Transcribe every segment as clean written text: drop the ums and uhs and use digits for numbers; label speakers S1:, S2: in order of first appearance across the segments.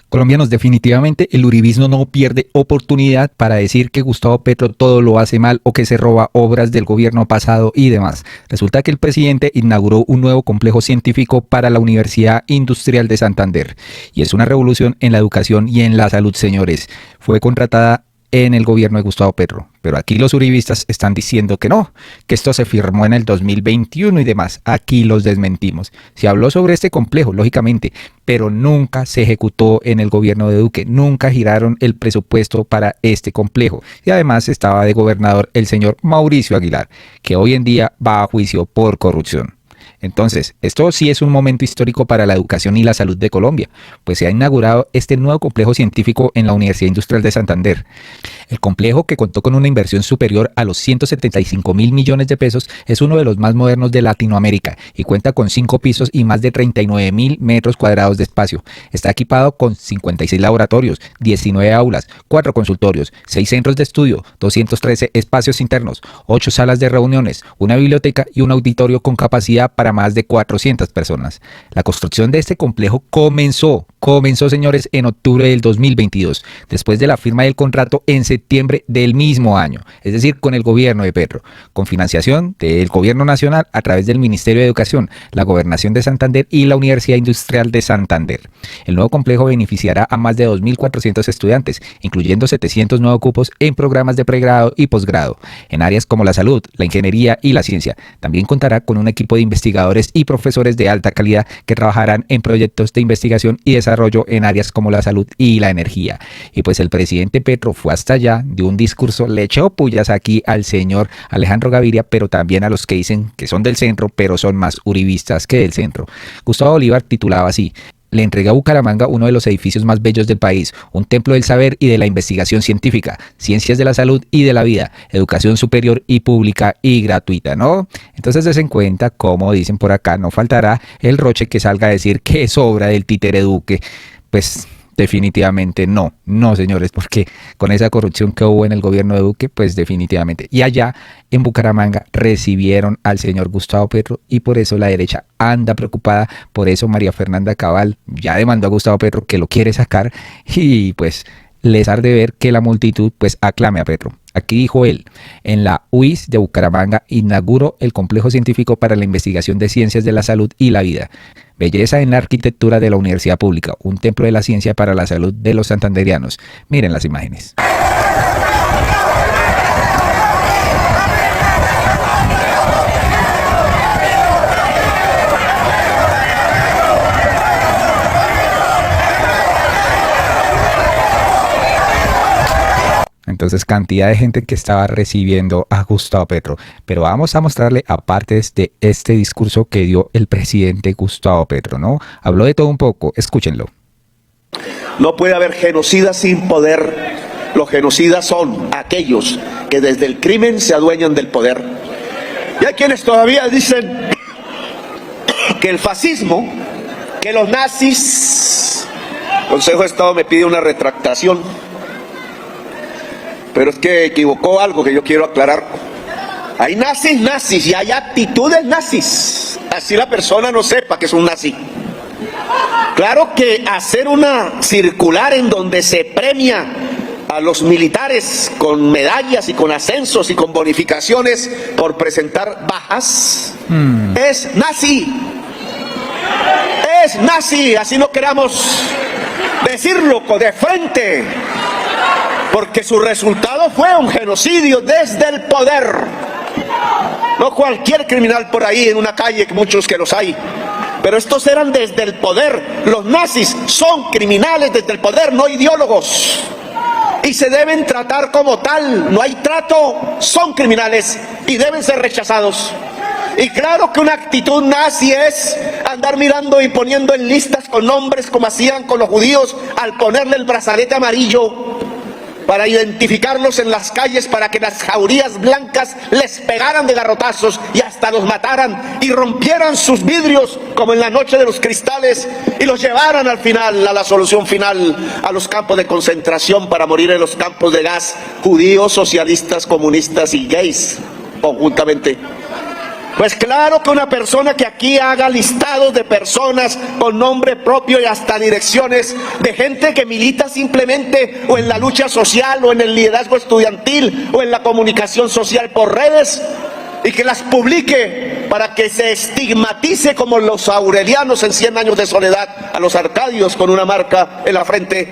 S1: Colombianos, definitivamente el uribismo no pierde oportunidad para decir que Gustavo Petro todo lo hace mal o que se roba obras del gobierno pasado y demás. Resulta que el presidente inauguró un nuevo complejo científico para la Universidad Industrial de Santander y es una revolución en la educación y en la salud, señores. Fue contratada en el gobierno de Gustavo Petro. Pero aquí los uribistas están diciendo que no, que esto se firmó en el 2021 y demás. Aquí los desmentimos. Se habló sobre este complejo, lógicamente, pero nunca se ejecutó en el gobierno de Duque. Nunca giraron el presupuesto para este complejo. Y además estaba de gobernador el señor Mauricio Aguilar, que hoy en día va a juicio por corrupción. Entonces, esto sí es un momento histórico para la educación y la salud de Colombia, pues se ha inaugurado este nuevo complejo científico en la Universidad Industrial de Santander. El complejo, que contó con una inversión superior a los 175.000 millones de pesos, es uno de los más modernos de Latinoamérica y cuenta con 5 pisos y más de 39.000 metros cuadrados de espacio. Está equipado con 56 laboratorios, 19 aulas, 4 consultorios, 6 centros de estudio, 213 espacios internos, 8 salas de reuniones, una biblioteca y un auditorio con capacidad para más de 400 personas. La construcción de este complejo comenzó, señores, en octubre del 2022, después de la firma del contrato en septiembre del mismo año, es decir, con el gobierno de Petro, con financiación del gobierno nacional a través del Ministerio de Educación, la Gobernación de Santander y la Universidad Industrial de Santander. El nuevo complejo beneficiará a más de 2.400 estudiantes, incluyendo 700 nuevos cupos en programas de pregrado y posgrado, en áreas como la salud, la ingeniería y la ciencia. También contará con un equipo de investigadores y profesores de alta calidad que trabajarán en proyectos de investigación y desarrollo en áreas como la salud y la energía. Y pues el presidente Petro fue hasta allá, dio un discurso, le echó pullas aquí al señor Alejandro Gaviria, pero también a los que dicen que son del centro, pero son más uribistas que del centro. Gustavo Bolívar titulaba así: le entregué a Bucaramanga uno de los edificios más bellos del país, un templo del saber y de la investigación científica, ciencias de la salud y de la vida, educación superior y pública y gratuita, ¿no? Entonces des en cuenta, como dicen por acá, no faltará el roche que salga a decir que es obra del títere Duque. Pues definitivamente no, señores, porque con esa corrupción que hubo en el gobierno de Duque, pues definitivamente. Y allá en Bucaramanga recibieron al señor Gustavo Petro y por eso la derecha anda preocupada. Por eso María Fernanda Cabal ya demandó a Gustavo Petro, que lo quiere sacar, y pues les arde ver que la multitud pues aclame a Petro. Aquí dijo él: en la UIS de Bucaramanga inauguró el complejo científico para la investigación de ciencias de la salud y la vida. Belleza en la arquitectura de la universidad pública, un templo de la ciencia para la salud de los santanderianos. Miren las imágenes. Entonces, cantidad de gente que estaba recibiendo a Gustavo Petro. Pero vamos a mostrarle apartes de este discurso que dio el presidente Gustavo Petro, ¿no? Habló de todo un poco, escúchenlo.
S2: No puede haber genocidas sin poder. Los genocidas son aquellos que desde el crimen se adueñan del poder. Y hay quienes todavía dicen que el fascismo, que los nazis... El Consejo de Estado me pide una retractación, pero es que equivocó algo que yo quiero aclarar. Hay nazis y hay actitudes nazis. Así la persona no sepa que es un nazi. Claro que hacer una circular en donde se premia a los militares con medallas y con ascensos y con bonificaciones por presentar bajas es nazi. Es nazi, así no queramos decirlo de frente, porque su resultado fue un genocidio desde el poder. No cualquier criminal por ahí en una calle, muchos que los hay, pero estos eran desde el poder. Los nazis son criminales desde el poder, no ideólogos, y se deben tratar como tal. No hay trato, son criminales y deben ser rechazados. Y claro que una actitud nazi es andar mirando y poniendo en listas con nombres como hacían con los judíos al ponerle el brazalete amarillo para identificarlos en las calles, para que las jaurías blancas les pegaran de garrotazos y hasta los mataran y rompieran sus vidrios como en la noche de los cristales y los llevaran al final, a la solución final, a los campos de concentración para morir en los campos de gas, judíos, socialistas, comunistas y gays conjuntamente. Pues claro que una persona que aquí haga listados de personas con nombre propio y hasta direcciones de gente que milita simplemente o en la lucha social o en el liderazgo estudiantil o en la comunicación social por redes y que las publique para que se estigmatice como los aurelianos en 100 años de soledad a los arcadios con una marca en la frente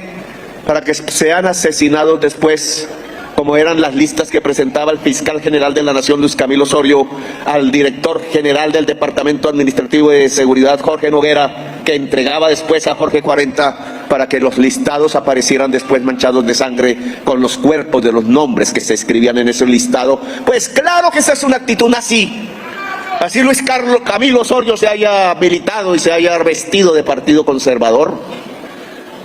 S2: para que sean asesinados después, como eran las listas que presentaba el fiscal general de la Nación, Luis Camilo Osorio, al director general del Departamento Administrativo de Seguridad, Jorge Noguera, que entregaba después a Jorge 40 para que los listados aparecieran después manchados de sangre con los cuerpos de los nombres que se escribían en ese listado. Pues claro que esa es una actitud nazi. Así Luis Camilo Osorio se haya militado y se haya vestido de partido conservador.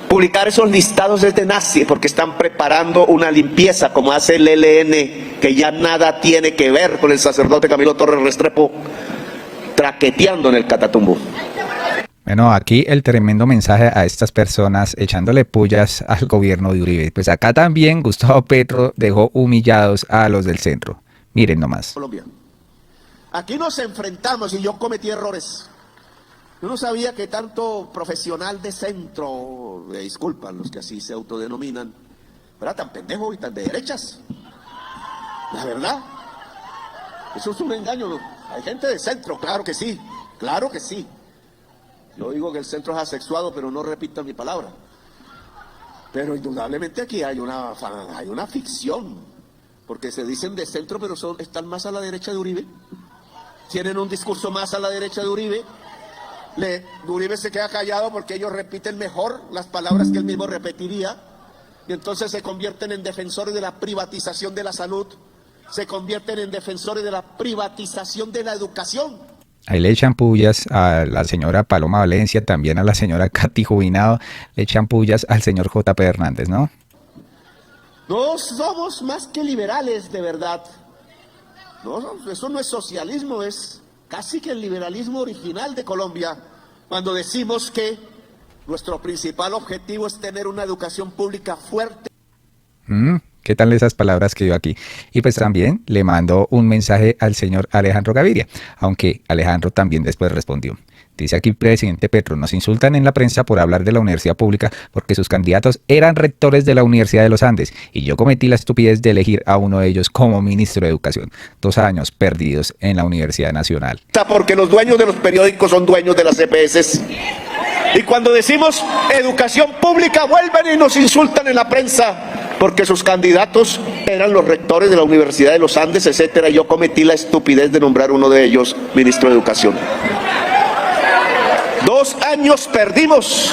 S2: Publicar esos listados es de nazi porque están preparando una limpieza como hace el ELN, que ya nada tiene que ver con el sacerdote Camilo Torres Restrepo traqueteando en el Catatumbo.
S1: Bueno, aquí el tremendo mensaje a estas personas echándole pullas al gobierno de Uribe. Pues acá también Gustavo Petro dejó humillados a los del centro. Miren nomás.
S2: Colombia. Aquí nos enfrentamos y yo cometí errores. Yo no sabía que tanto profesional de centro, me disculpan los que así se autodenominan, era tan pendejo y tan de derechas. La verdad, eso es un engaño. Hay gente de centro, claro que sí, claro que sí. Yo digo que el centro es asexuado, pero no repitan mi palabra. Pero indudablemente aquí hay una ficción, porque se dicen de centro, pero están más a la derecha de Uribe. Tienen un discurso más a la derecha de Uribe. Uribe se queda callado porque ellos repiten mejor las palabras que él mismo repetiría y entonces se convierten en defensores de la privatización de la salud, se convierten en defensores de la privatización de la educación.
S1: Ahí le echan pullas a la señora Paloma Valencia, también a la señora Katy Jubinado, le echan pullas al señor J.P. Hernández, ¿no?
S2: No somos más que liberales de verdad. No, eso no es socialismo, es casi que el liberalismo original de Colombia, cuando decimos que nuestro principal objetivo es tener una educación pública fuerte.
S1: ¿Qué tal esas palabras que dio aquí? Y pues también le mandó un mensaje al señor Alejandro Gaviria, aunque Alejandro también después respondió. Dice aquí, presidente Petro, nos insultan en la prensa por hablar de la universidad pública porque sus candidatos eran rectores de la Universidad de los Andes y yo cometí la estupidez de elegir a uno de ellos como ministro de Educación. 2 años perdidos en la Universidad Nacional.
S2: Porque los dueños de los periódicos son dueños de las EPS. Y cuando decimos educación pública, vuelven y nos insultan en la prensa porque sus candidatos eran los rectores de la Universidad de los Andes, etcétera. Yo cometí la estupidez de nombrar uno de ellos ministro de Educación. 2 años perdimos.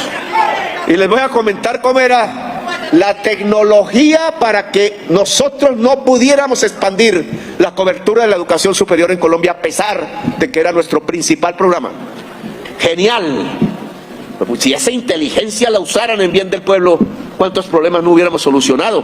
S2: Y les voy a comentar cómo era la tecnología para que nosotros no pudiéramos expandir la cobertura de la educación superior en Colombia, a pesar de que era nuestro principal programa. Genial. Pues si esa inteligencia la usaran en bien del pueblo, ¿cuántos problemas no hubiéramos solucionado?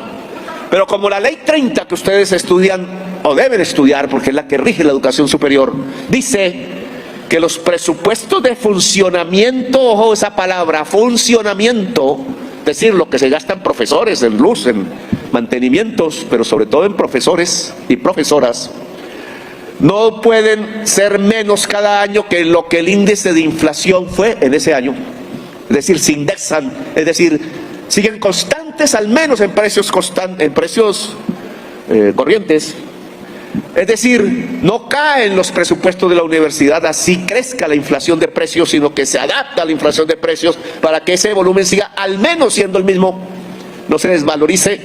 S2: Pero como la ley 30 que ustedes estudian o deben estudiar, porque es la que rige la educación superior, dice que los presupuestos de funcionamiento, ojo esa palabra, funcionamiento, es decir, lo que se gasta en profesores, en luz, en mantenimientos, pero sobre todo en profesores y profesoras, no pueden ser menos cada año que lo que el índice de inflación fue en ese año. Es decir, se indexan, es decir, siguen constantes al menos en precios corrientes. Es decir, no caen los presupuestos de la universidad así crezca la inflación de precios, sino que se adapta a la inflación de precios para que ese volumen siga al menos siendo el mismo, no se desvalorice.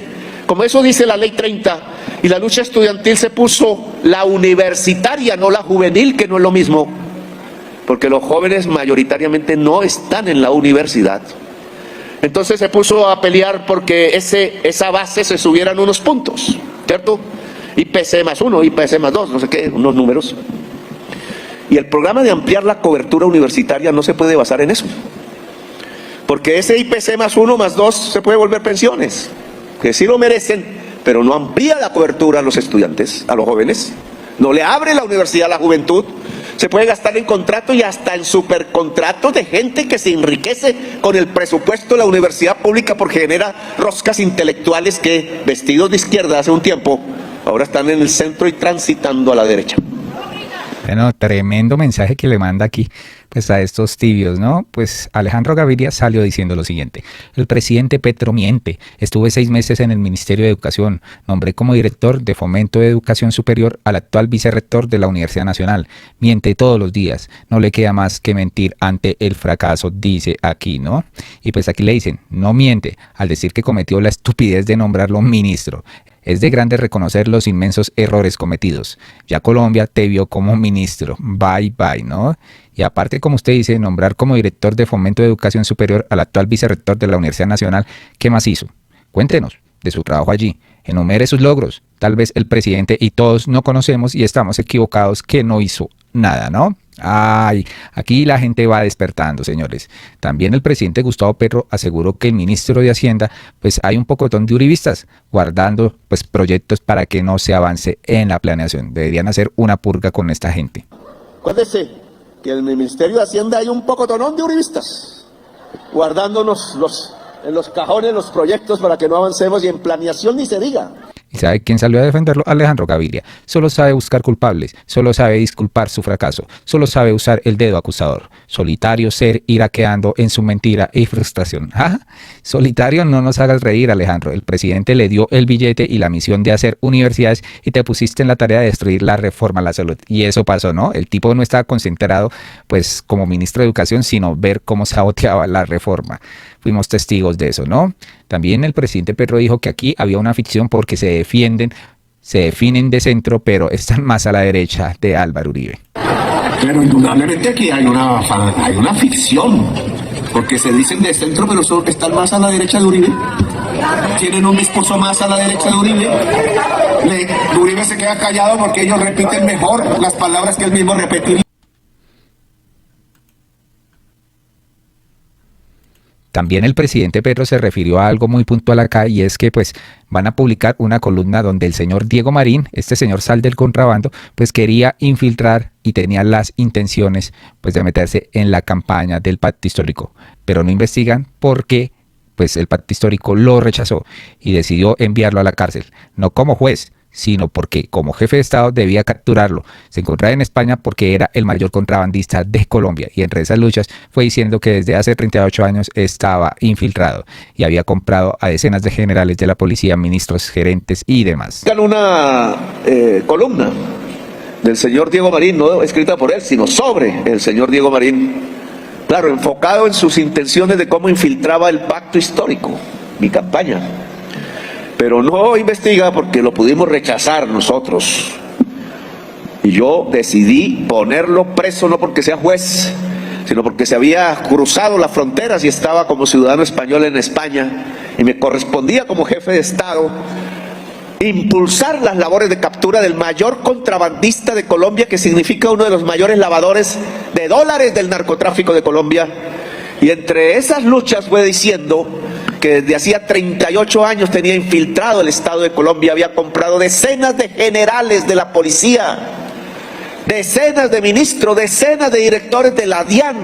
S2: Como eso dice la ley 30, y la lucha estudiantil se puso la universitaria, no la juvenil, que no es lo mismo, porque los jóvenes mayoritariamente no están en la universidad. Entonces se puso a pelear porque esa base se subieran unos puntos, ¿cierto? IPC más 1, IPC más 2, no sé qué, unos números. Y el programa de ampliar la cobertura universitaria no se puede basar en eso, porque ese IPC más 1 más 2 se puede volver pensiones, que sí lo merecen, pero no amplía la cobertura a los estudiantes, a los jóvenes, no le abre la universidad a la juventud. Se puede gastar en contratos y hasta en supercontratos de gente que se enriquece con el presupuesto de la universidad pública porque genera roscas intelectuales que, vestidos de izquierda hace un tiempo, ahora están en el centro y transitando a la derecha.
S1: Bueno, tremendo mensaje que le manda aquí pues a estos tibios, ¿no? Pues Alejandro Gaviria salió diciendo lo siguiente: el presidente Petro miente, estuve 6 meses en el Ministerio de Educación, nombré como director de Fomento de Educación Superior al actual vicerrector de la Universidad Nacional, miente todos los días, no le queda más que mentir ante el fracaso, dice aquí, ¿no? Y pues aquí le dicen, no miente al decir que cometió la estupidez de nombrarlo ministro. Es de grande reconocer los inmensos errores cometidos. Ya Colombia te vio como ministro. Bye, bye, ¿no? Y aparte, como usted dice, nombrar como director de Fomento de Educación Superior al actual vicerrector de la Universidad Nacional, ¿qué más hizo? Cuéntenos de su trabajo allí. Enumere sus logros. Tal vez el presidente y todos no conocemos y estamos equivocados que no hizo nada, ¿no? Ay, aquí la gente va despertando, señores. También el presidente Gustavo Petro aseguró que el ministro de Hacienda, pues hay un pocotón de uribistas guardando pues proyectos para que no se avance en la planeación. Deberían hacer una purga con esta gente.
S2: Acuérdese que en el Ministerio de Hacienda hay un pocotonón de uribistas guardándonos en los cajones los proyectos para que no avancemos, y en planeación ni se diga.
S1: ¿Y sabe quién salió a defenderlo? Alejandro Gaviria. Solo sabe buscar culpables, solo sabe disculpar su fracaso, solo sabe usar el dedo acusador. Solitario ser iraqueando en su mentira y frustración. ¿Ah? Solitario, no nos hagas reír, Alejandro. El presidente le dio el billete y la misión de hacer universidades y te pusiste en la tarea de destruir la reforma a la salud. Y eso pasó, ¿no? El tipo no estaba concentrado pues como ministro de Educación, sino ver cómo saboteaba la reforma. Fuimos testigos de eso, ¿no? También el presidente Petro dijo que aquí había una ficción porque se definen de centro, pero están más a la derecha de Álvaro Uribe.
S2: Pero indudablemente aquí hay una ficción, porque se dicen de centro, pero están más a la derecha de Uribe. Tienen un discurso más a la derecha de Uribe. Uribe se queda callado porque ellos repiten mejor las palabras que él mismo repetiría.
S1: También el presidente Petro se refirió a algo muy puntual acá, y es que pues van a publicar una columna donde el señor Diego Marín, este señor sal del contrabando, pues quería infiltrar y tenía las intenciones pues de meterse en la campaña del pacto histórico, pero no investigan porque pues el pacto histórico lo rechazó y decidió enviarlo a la cárcel, no como juez, sino porque como jefe de Estado debía capturarlo. Se encontraba en España porque era el mayor contrabandista de Colombia, y entre esas luchas fue diciendo que desde hace 38 años estaba infiltrado y había comprado a decenas de generales de la policía, ministros, gerentes y demás.
S2: Una columna del señor Diego Marín, no escrita por él, sino sobre el señor Diego Marín, claro, enfocado en sus intenciones de cómo infiltraba el pacto histórico, mi campaña. Pero no investiga porque lo pudimos rechazar nosotros. Y yo decidí ponerlo preso no porque sea juez, sino porque se había cruzado las fronteras y estaba como ciudadano español en España, y me correspondía como jefe de Estado impulsar las labores de captura del mayor contrabandista de Colombia, que significa uno de los mayores lavadores de dólares del narcotráfico de Colombia. Y entre esas luchas fue diciendo que desde hacía 38 años tenía infiltrado el Estado de Colombia, había comprado decenas de generales de la policía, decenas de ministros, decenas de directores de la DIAN,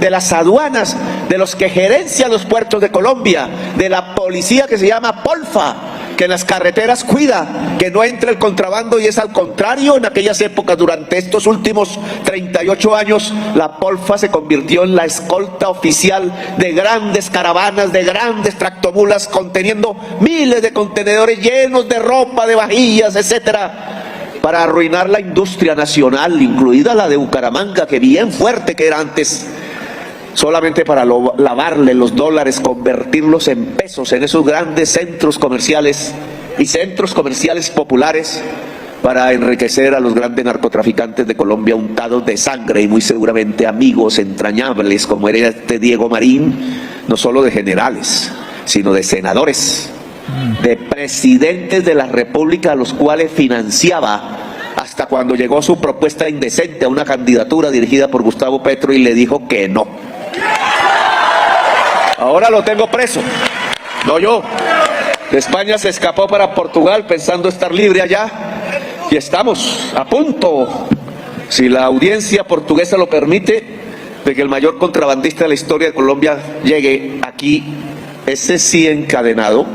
S2: de las aduanas, de los que gerencian los puertos de Colombia, de la policía que se llama Polfa, que en las carreteras cuida que no entre el contrabando, y es al contrario. En aquellas épocas, durante estos últimos 38 años, la Polfa se convirtió en la escolta oficial de grandes caravanas, de grandes tractomulas conteniendo miles de contenedores llenos de ropa, de vajillas, etcétera, para arruinar la industria nacional, incluida la de Bucaramanga, que bien fuerte que era antes, solamente para lavarle los dólares, convertirlos en pesos en esos grandes centros comerciales y centros comerciales populares, para enriquecer a los grandes narcotraficantes de Colombia, untados de sangre y muy seguramente amigos entrañables como era este Diego Marín, no solo de generales, sino de senadores, de presidentes de la República, a los cuales financiaba, hasta cuando llegó su propuesta indecente a una candidatura dirigida por Gustavo Petro y le dijo que no. Ahora lo tengo preso, no yo. De España se escapó para Portugal pensando estar libre allá, y estamos a punto, si la audiencia portuguesa lo permite, de que el mayor contrabandista de la historia de Colombia llegue aquí, ese sí encadenado.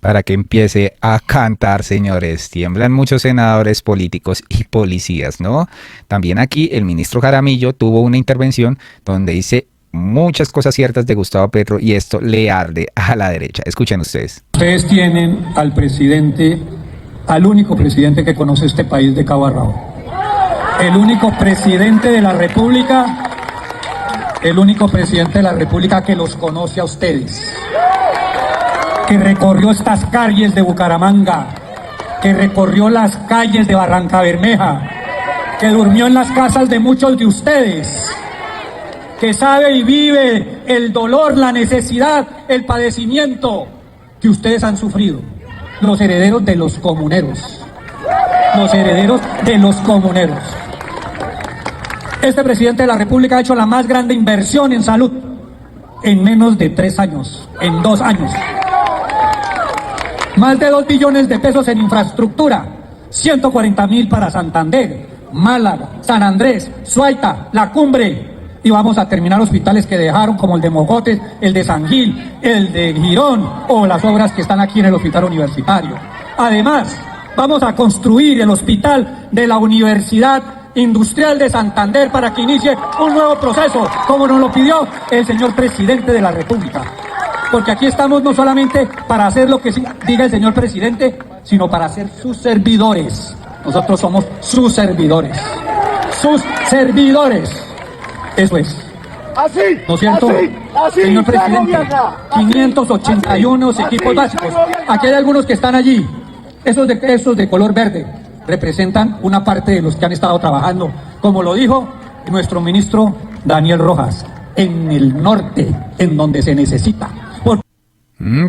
S1: para que empiece a cantar, señores. Tiemblan muchos senadores, políticos y policías, ¿no? También aquí el ministro Jaramillo tuvo una intervención donde dice muchas cosas ciertas de Gustavo Petro y esto le arde a la derecha. Escuchen ustedes.
S3: Ustedes tienen al presidente, al único presidente que conoce este país de cabo a rabo. El único presidente de la República, que los conoce a ustedes, que recorrió estas calles de Bucaramanga, que recorrió las calles de Barranca Bermeja, que durmió en las casas de muchos de ustedes, que sabe y vive el dolor, la necesidad, el padecimiento que ustedes han sufrido, los herederos de los comuneros. Este presidente de la República ha hecho la más grande inversión en salud en menos de 3 años, en 2 años. Más de 2 billones de pesos en infraestructura, 140.000 para Santander, Málaga, San Andrés, Suaita, La Cumbre, y vamos a terminar hospitales que dejaron como el de Mogotes, el de San Gil, el de Girón o las obras que están aquí en el hospital universitario. Además, vamos a construir el hospital de la Universidad Industrial de Santander para que inicie un nuevo proceso, como nos lo pidió el señor presidente de la República. Porque aquí estamos no solamente para hacer lo que diga el señor presidente, sino para ser sus servidores. Nosotros somos sus servidores. Sus servidores. Eso es. ¿No es cierto? Señor presidente, 581 equipos básicos. Aquí hay algunos que están allí. Esos de color verde representan una parte de los que han estado trabajando, como lo dijo nuestro ministro Daniel Rojas, en el norte, en donde se necesita.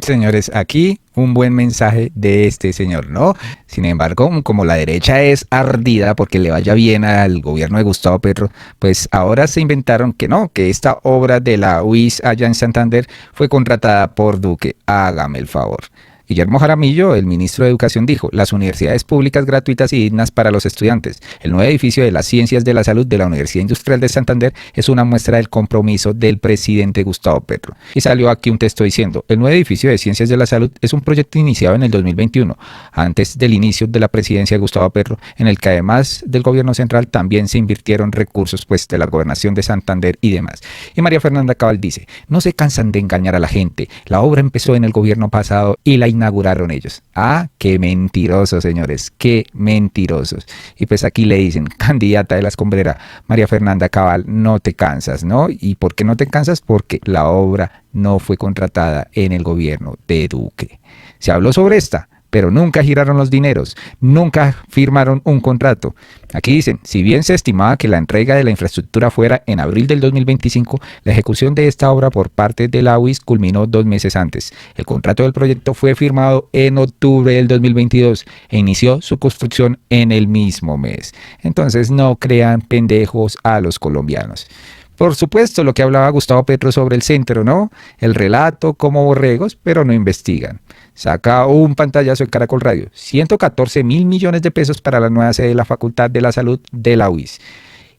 S1: Señores, aquí un buen mensaje de este señor, ¿no? Sin embargo, como la derecha es ardida porque le vaya bien al gobierno de Gustavo Petro, pues ahora se inventaron que no, que esta obra de la UIS allá en Santander fue contratada por Duque. Hágame el favor. Guillermo Jaramillo, el ministro de Educación, dijo: las universidades públicas gratuitas y dignas para los estudiantes. El nuevo edificio de las Ciencias de la Salud de la Universidad Industrial de Santander es una muestra del compromiso del presidente Gustavo Petro. Y salió aquí un texto diciendo: el nuevo edificio de Ciencias de la Salud es un proyecto iniciado en el 2021, antes del inicio de la presidencia de Gustavo Petro, en el que además del gobierno central también se invirtieron recursos pues de la gobernación de Santander y demás. Y María Fernanda Cabal dice: no se cansan de engañar a la gente, la obra empezó en el gobierno pasado y la inauguraron ellos. Ah, qué mentirosos, señores, qué mentirosos. Y pues aquí le dicen: candidata de la escombrera, María Fernanda Cabal, no te cansas, ¿no? ¿Y por qué no te cansas? Porque la obra no fue contratada en el gobierno de Duque. Se habló sobre esta, pero nunca giraron los dineros, nunca firmaron un contrato. Aquí dicen: si bien se estimaba que la entrega de la infraestructura fuera en abril del 2025, la ejecución de esta obra por parte de la UIS culminó 2 meses antes. El contrato del proyecto fue firmado en octubre del 2022 e inició su construcción en el mismo mes. Entonces no crean pendejos a los colombianos. Por supuesto, lo que hablaba Gustavo Petro sobre el centro, ¿no? El relato como borregos, pero no investigan. Saca un pantallazo en Caracol Radio: 114.000 millones de pesos para la nueva sede de la Facultad de la Salud de la UIS.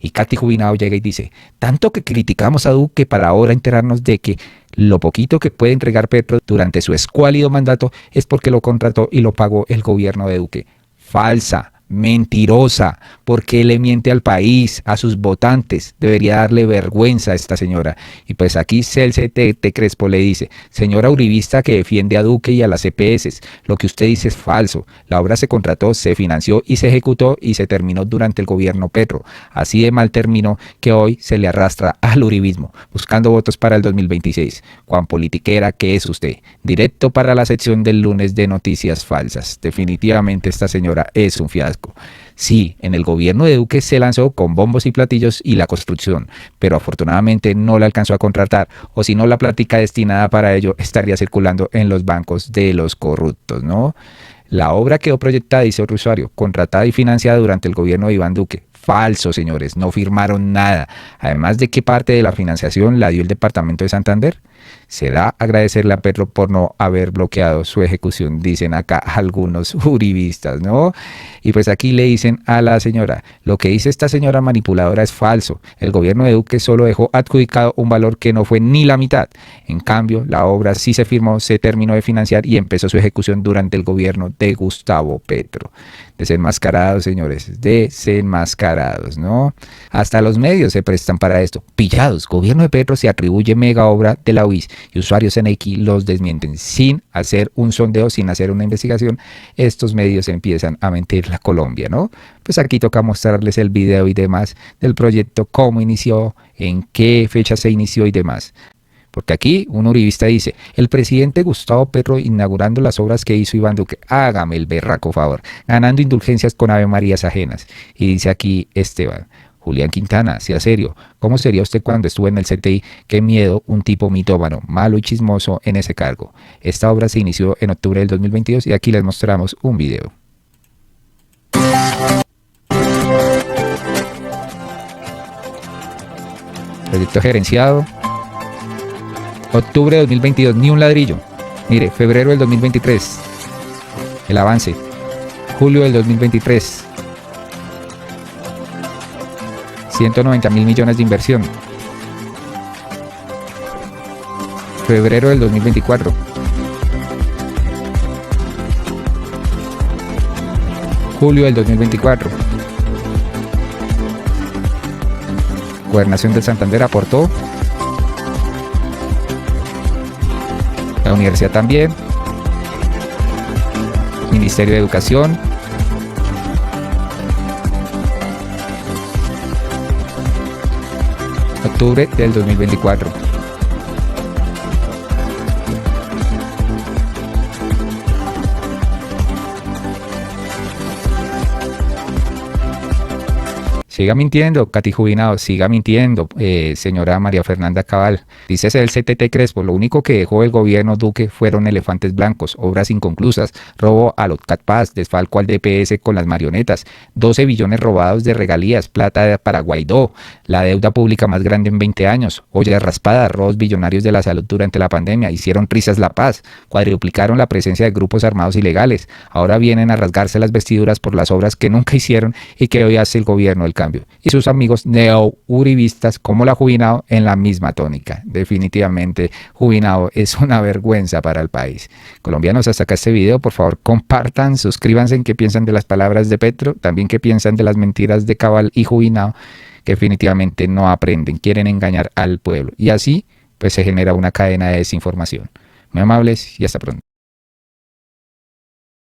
S1: Y Katy Jubinado llega y dice: tanto que criticamos a Duque para ahora enterarnos de que lo poquito que puede entregar Petro durante su escuálido mandato es porque lo contrató y lo pagó el gobierno de Duque. Falsa. Mentirosa, porque le miente al país, a sus votantes. Debería darle vergüenza a esta señora. Y pues aquí Celce T. Crespo le dice: señora uribista que defiende a Duque y a las EPS, lo que usted dice es falso. La obra se contrató, se financió y se ejecutó y se terminó durante el gobierno Petro. Así de mal terminó que hoy se le arrastra al uribismo, buscando votos para el 2026. Cuán politiquera que es usted. Directo para la sección del lunes de noticias falsas. Definitivamente esta señora es un fiasco. Sí, en el gobierno de Duque se lanzó con bombos y platillos y la construcción, pero afortunadamente no la alcanzó a contratar, o si no, la plática destinada para ello estaría circulando en los bancos de los corruptos, ¿no? La obra quedó proyectada, dice otro usuario, contratada y financiada durante el gobierno de Iván Duque. falso, señores, no firmaron nada. Además de que parte de la financiación la dio el departamento de Santander. Se da agradecerle a Petro por no haber bloqueado su ejecución, dicen acá algunos uribistas, ¿no? Y pues aquí le dicen a la señora, lo que dice esta señora manipuladora es falso. El gobierno de Duque solo dejó adjudicado un valor que no fue ni la mitad. En cambio, la obra sí se firmó, se terminó de financiar y empezó su ejecución durante el gobierno de Gustavo Petro. Desenmascarados, señores, desenmascarados, ¿no? Hasta los medios se prestan para esto. Pillados, gobierno de Petro se atribuye mega obra de la UIS y usuarios en X los desmienten sin hacer un sondeo, sin hacer una investigación. Estos medios empiezan a mentir a Colombia, ¿no? Pues aquí toca mostrarles el video y demás del proyecto, cómo inició, en qué fecha se inició y demás. Porque aquí un uribista dice, el presidente Gustavo Petro inaugurando las obras que hizo Iván Duque, hágame el berraco favor, ganando indulgencias con Ave Marías ajenas. Y dice aquí Esteban, Julián Quintana, sea serio, ¿cómo sería usted cuando estuvo en el CTI? Qué miedo, un tipo mitómano, malo y chismoso en ese cargo. Esta obra se inició en octubre del 2022 y aquí les mostramos un video. Proyecto gerenciado. Octubre de 2022, ni un ladrillo. Mire, febrero del 2023. El avance. Julio del 2023. 190.000 millones de inversión. Febrero del 2024. Julio del 2024. Gobernación de Santander aportó. La universidad también. Ministerio de Educación. Octubre del 2024. Siga mintiendo, Katy Jubinado, siga mintiendo, señora María Fernanda Cabal. Dice el CTT Crespo, lo único que dejó el gobierno Duque fueron elefantes blancos, obras inconclusas, robo a los Catpaz, desfalco al DPS con las marionetas, 12 billones robados de regalías, plata para Guaidó, la deuda pública más grande en 20 años, ollas raspadas, robos billonarios de la salud durante la pandemia, hicieron risas la paz, cuadruplicaron la presencia de grupos armados ilegales, ahora vienen a rasgarse las vestiduras por las obras que nunca hicieron y que hoy hace el gobierno del cambio. Y sus amigos neo-uribistas como la Jubinado en la misma tónica. Definitivamente Jubinado es una vergüenza para el país. Colombianos, hasta acá este video, por favor compartan, suscríbanse en qué piensan de las palabras de Petro, también qué piensan de las mentiras de Cabal y Jubinado, que definitivamente no aprenden, quieren engañar al pueblo. Y así pues se genera una cadena de desinformación. Muy amables y hasta pronto.